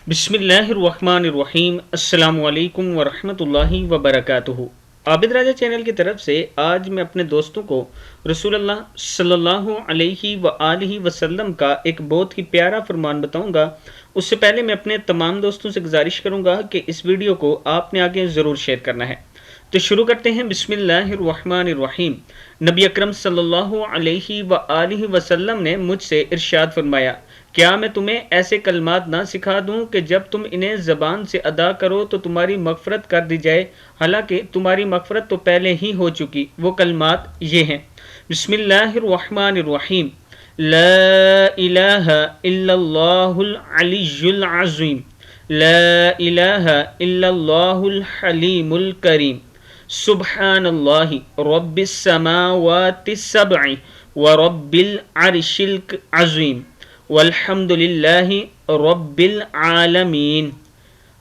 بسم اللہ الرحمن الرحیم۔ السلام علیکم ورحمۃ اللہ وبرکاتہ۔ عابد راجہ چینل کی طرف سے آج میں اپنے دوستوں کو رسول اللہ صلی اللہ علیہ وآلہ وسلم کا ایک بہت ہی پیارا فرمان بتاؤں گا۔ اس سے پہلے میں اپنے تمام دوستوں سے گزارش کروں گا کہ اس ویڈیو کو آپ نے آگے ضرور شیئر کرنا ہے۔ تو شروع کرتے ہیں۔ بسم اللہ الرحمن الرحیم۔ نبی اکرم صلی اللہ علیہ وآلہ وسلم نے مجھ سے ارشاد فرمایا، کیا میں تمہیں ایسے کلمات نہ سکھا دوں کہ جب تم انہیں زبان سے ادا کرو تو تمہاری مغفرت کر دی جائے، حالانکہ تمہاری مغفرت تو پہلے ہی ہو چکی۔ وہ کلمات یہ ہیں: بسم اللہ الرحمن الرحیم، لا الہ الا اللہ العلی العظیم، لا الہ الا اللہ الحلیم الکریم، سبحان اللہ رب السماوات السبع ورب العرش العظیم، والحمد للہ رب العالمین۔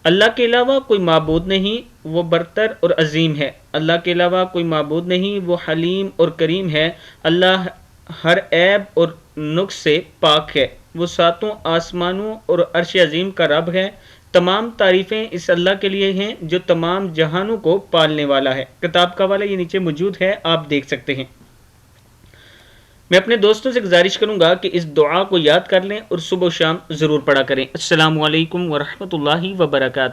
اللہ کے علاوہ کوئی معبود نہیں، وہ برتر اور عظیم ہے۔ اللہ کے علاوہ کوئی معبود نہیں، وہ حلیم اور کریم ہے۔ اللہ ہر عیب اور نقص سے پاک ہے۔ وہ ساتوں آسمانوں اور عرش عظیم کا رب ہے۔ تمام تعریفیں اس اللہ کے لیے ہیں جو تمام جہانوں کو پالنے والا ہے۔ کتاب کا حوالہ یہ نیچے موجود ہے، آپ دیکھ سکتے ہیں۔ میں اپنے دوستوں سے گزارش کروں گا کہ اس دعا کو یاد کر لیں اور صبح و شام ضرور پڑھا کریں۔ السلام علیکم ورحمۃ اللہ وبرکاتہ۔